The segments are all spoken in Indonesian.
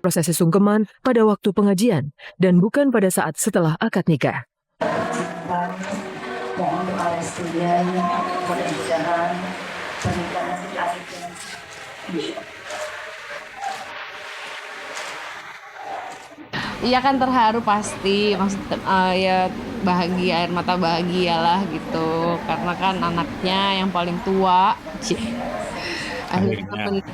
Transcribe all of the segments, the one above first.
prosesi sungkeman pada waktu pengajian dan bukan pada saat setelah akad nikah. Mohon doa restunya, mudah-mudahan pernikahan kita Iya kan terharu pasti, ya bahagia, air mata bahagialah gitu, karena kan anaknya yang paling tua, akhirnya gitu.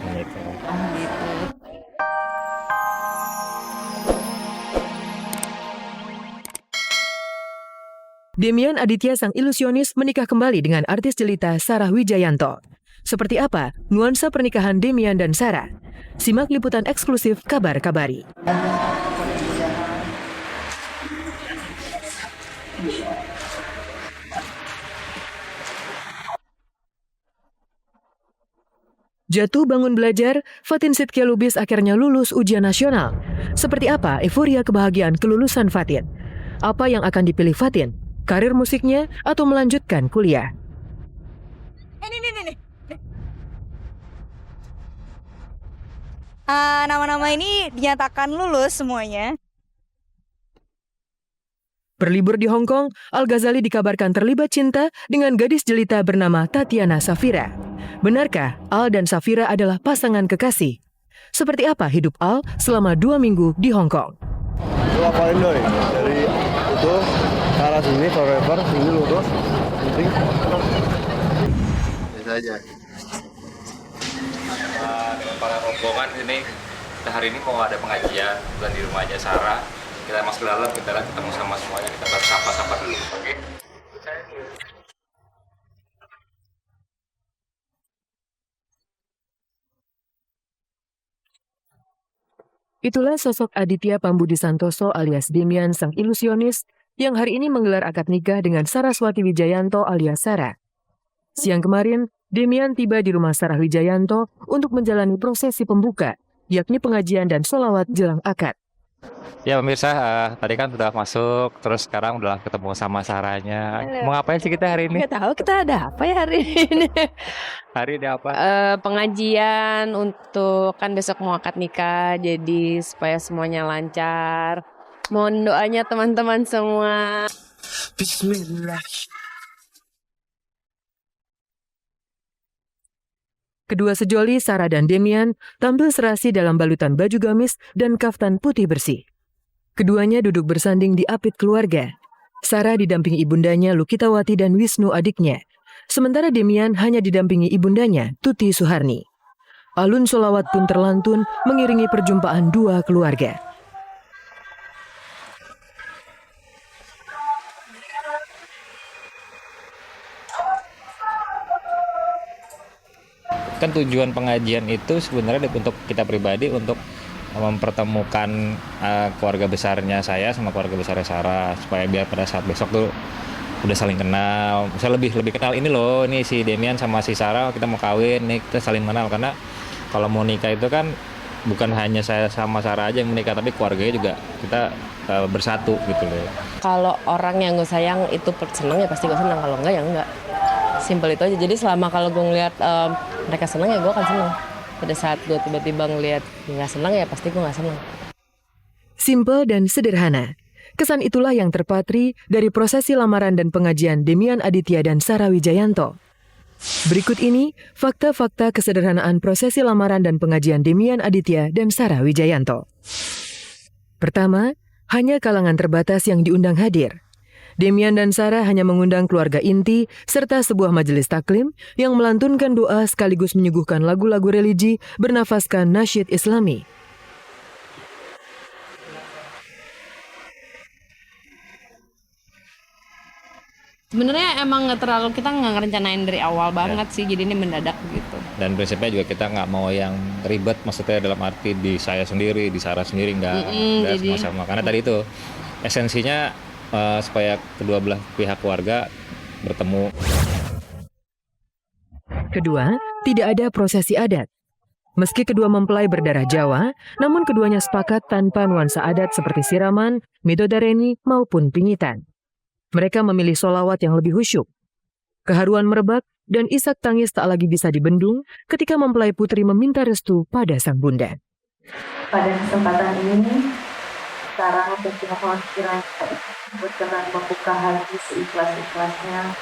Demian Aditya sang ilusionis menikah kembali dengan artis jelita Sarah Wijayanto. Seperti apa nuansa pernikahan Demian dan Sarah? Simak liputan eksklusif Kabar Kabari. Jatuh bangun belajar, Fatin Sidkia Lubis akhirnya lulus ujian nasional. Seperti apa euforia kebahagiaan kelulusan Fatin? Apa yang akan dipilih Fatin? Karir musiknya atau melanjutkan kuliah? Nama-nama ini dinyatakan lulus semuanya. Berlibur di Hong Kong, Al-Ghazali dikabarkan terlibat cinta dengan gadis jelita bernama Tatiana Safira. Benarkah Al dan Safira adalah pasangan kekasih? Seperti apa hidup Al selama 2 minggu di Hong Kong? Lu apain doi? Dari itu ke arah sini forever, sini lurus, penting. Biasa aja. Dengan para rombongan ini, kita hari ini mau ada pengajian bukan di rumahnya Sarah. Kita masuk ke dalam, kita ketemu sama semuanya, kita sapa-sapa dulu, oke? Itulah sosok Aditya Pambudi Santoso alias Demian sang ilusionis yang hari ini menggelar akad nikah dengan Saraswati Wijayanto alias Sarah. Siang kemarin, Demian tiba di rumah Sarah Wijayanto untuk menjalani prosesi pembuka, yakni pengajian dan sholawat jelang akad. Ya pemirsa, tadi kan sudah masuk, terus sekarang udah ketemu sama Sarahnya. Halo. Mau ngapain sih kita hari ini? Nggak tahu kita ada apa ya hari ini. Hari ini apa? Pengajian untuk kan besok mau akad nikah, jadi supaya semuanya lancar. Mohon doanya teman-teman semua. Bismillah. Kedua sejoli Sarah dan Demian tampil serasi dalam balutan baju gamis dan kaftan putih bersih. Keduanya duduk bersanding di apit keluarga. Sarah didampingi ibundanya Lukitawati dan Wisnu adiknya. Sementara Demian hanya didampingi ibundanya Tuti Suharni. Alun sholawat pun terlantun mengiringi perjumpaan dua keluarga. Kan tujuan pengajian itu sebenarnya untuk kita pribadi untuk mempertemukan keluarga besarnya saya sama keluarga besarnya Sarah supaya biar pada saat besok tuh udah saling kenal. Bisa lebih kenal ini loh, ini si Demian sama si Sarah kita mau kawin, nih kita saling kenal karena kalau mau nikah itu kan bukan hanya saya sama Sarah aja yang menikah tapi keluarganya juga kita bersatu gitu loh. Kalau orang yang gue sayang itu seneng ya pasti gue seneng, kalau enggak ya enggak. Simpel itu aja. Jadi selama kalau gue ngeliat mereka seneng ya gue akan seneng. Pada saat gue tiba-tiba ngeliat nggak seneng ya pasti gue nggak seneng. Simpel dan sederhana. Kesan itulah yang terpatri dari prosesi lamaran dan pengajian Demian Aditya dan Sarah Wijayanto. Berikut ini fakta-fakta kesederhanaan prosesi lamaran dan pengajian Demian Aditya dan Sarah Wijayanto. Pertama, hanya kalangan terbatas yang diundang hadir. Demian dan Sarah hanya mengundang keluarga inti serta sebuah majelis taklim yang melantunkan doa sekaligus menyuguhkan lagu-lagu religi bernafaskan nasyid Islami. Sebenarnya emang kita nggak ngerencanain dari awal banget sih, jadi ini mendadak gitu. Dan prinsipnya juga kita nggak mau yang ribet, maksudnya dalam arti di saya sendiri, di Sarah sendiri nggak jadi sama-sama. Karena tadi itu esensinya supaya kedua belah pihak keluarga bertemu. Kedua, tidak ada prosesi adat. Meski kedua mempelai berdarah Jawa, namun keduanya sepakat tanpa nuansa adat seperti siraman, midodareni, maupun pingitan. Mereka memilih sholawat yang lebih khusyuk. Keharuan merebak dan isak tangis tak lagi bisa dibendung ketika mempelai putri meminta restu pada sang bunda. Pada kesempatan ini, sekarang bermohon kiranya berkenan membuka hati seikhlas-ikhlasnya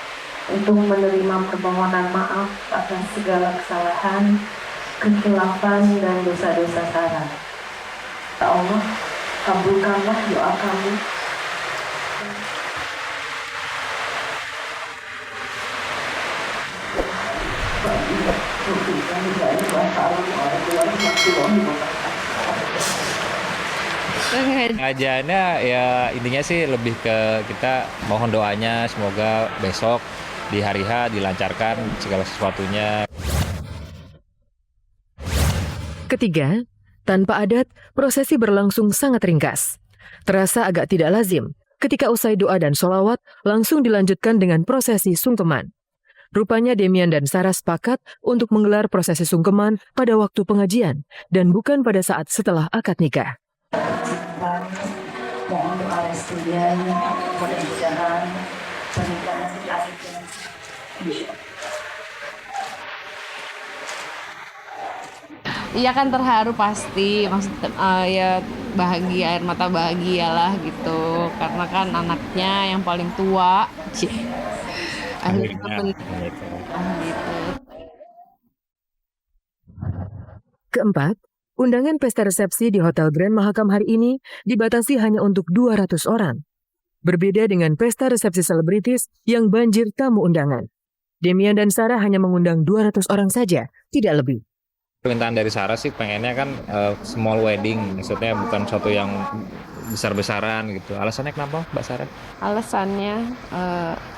untuk menerima permohonan maaf atas segala kesalahan, kekhilafan, dan dosa-dosa Sarah. Ya Allah, kabulkanlah doa kami. Pengajiannya ya intinya sih lebih ke kita mohon doanya semoga besok di hari H dilancarkan segala sesuatunya. Ketiga, tanpa adat, prosesi berlangsung sangat ringkas. Terasa agak tidak lazim ketika usai doa dan sholawat langsung dilanjutkan dengan prosesi sungkeman. Rupanya Demian dan Sarah sepakat untuk menggelar prosesi sungkeman pada waktu pengajian dan bukan pada saat setelah akad nikah. Mohon doa restunya, mudah-mudahan pernikahan kita Iya kan terharu pasti, maksud ya bahagia, air mata bahagialah gitu. Karena kan anaknya yang paling tua, akhirnya menikah gitu. Keempat, undangan pesta resepsi di Hotel Grand Mahakam hari ini dibatasi hanya untuk 200 orang. Berbeda dengan pesta resepsi selebritis yang banjir tamu undangan. Demian dan Sarah hanya mengundang 200 orang saja, tidak lebih. Permintaan dari Sarah sih pengennya kan small wedding, maksudnya bukan suatu yang besar-besaran gitu. Alasannya kenapa Mbak Sarah? Alasannya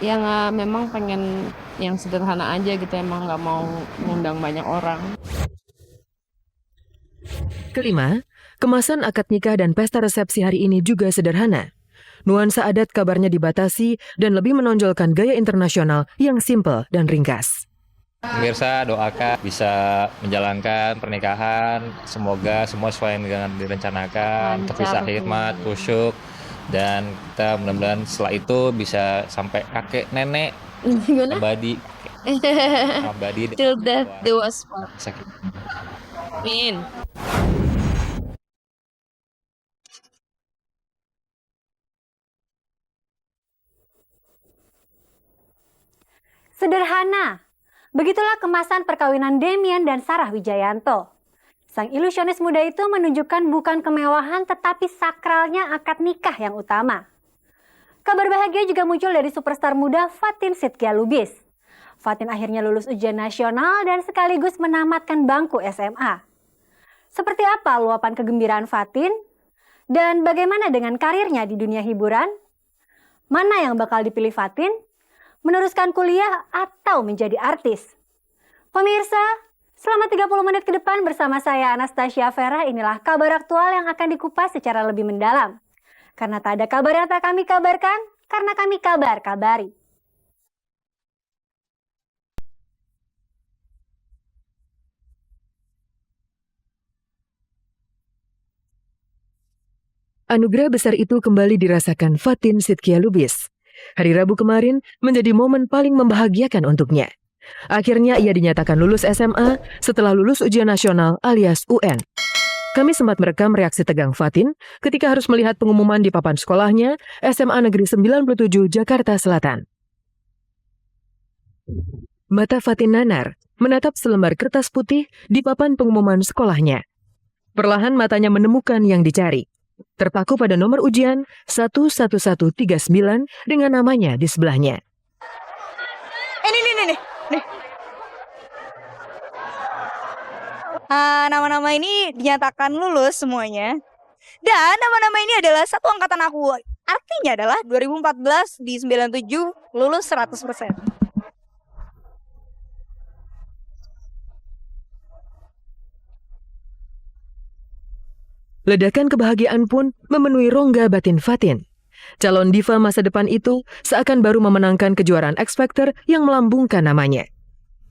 ya memang pengen yang sederhana aja gitu, emang nggak mau ngundang banyak orang. Kelima, kemasan akad nikah dan pesta resepsi hari ini juga sederhana. Nuansa adat kabarnya dibatasi dan lebih menonjolkan gaya internasional yang simpel dan ringkas. Pemirsa doakan bisa menjalankan pernikahan, semoga semua sesuai dengan direncanakan, untuk bisa khidmat, khusyuk, dan kita mudah-mudahan setelah itu bisa sampai kakek nenek abadi. Abadi Till death do us part. Sakit. Amin. Sederhana. Begitulah kemasan perkawinan Demian dan Sarah Wijayanto. Sang ilusionis muda itu menunjukkan bukan kemewahan tetapi sakralnya akad nikah yang utama. Kabar bahagia juga muncul dari superstar muda Fatin Shidqia Lubis. Fatin akhirnya lulus ujian nasional dan sekaligus menamatkan bangku SMA. Seperti apa luapan kegembiraan Fatin? Dan bagaimana dengan karirnya di dunia hiburan? Mana yang bakal dipilih Fatin? Meneruskan kuliah atau menjadi artis? Pemirsa, selama 30 menit ke depan bersama saya Anastasia Vera, inilah kabar aktual yang akan dikupas secara lebih mendalam. Karena tak ada kabar yang tak kami kabarkan, karena kami kabar-kabari. Anugerah besar itu kembali dirasakan Fatin Shidqia Lubis. Hari Rabu kemarin menjadi momen paling membahagiakan untuknya. Akhirnya ia dinyatakan lulus SMA setelah lulus ujian nasional alias UN. Kami sempat merekam reaksi tegang Fatin ketika harus melihat pengumuman di papan sekolahnya SMA Negeri 97 Jakarta Selatan. Mata Fatin nanar menatap selembar kertas putih di papan pengumuman sekolahnya. Perlahan matanya menemukan yang dicari. Terpaku pada nomor ujian 11139 dengan namanya di sebelahnya. Nih. Nama-nama ini dinyatakan lulus semuanya. Dan nama-nama ini adalah satu angkatan aku. Artinya adalah 2014 di 97 lulus 100%. Ledakan kebahagiaan pun memenuhi rongga batin Fatin. Calon diva masa depan itu seakan baru memenangkan kejuaraan X Factor yang melambungkan namanya.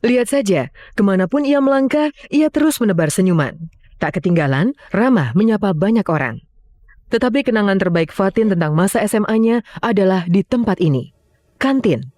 Lihat saja, kemanapun ia melangkah, ia terus menebar senyuman. Tak ketinggalan, ramah menyapa banyak orang. Tetapi kenangan terbaik Fatin tentang masa SMA-nya adalah di tempat ini, kantin.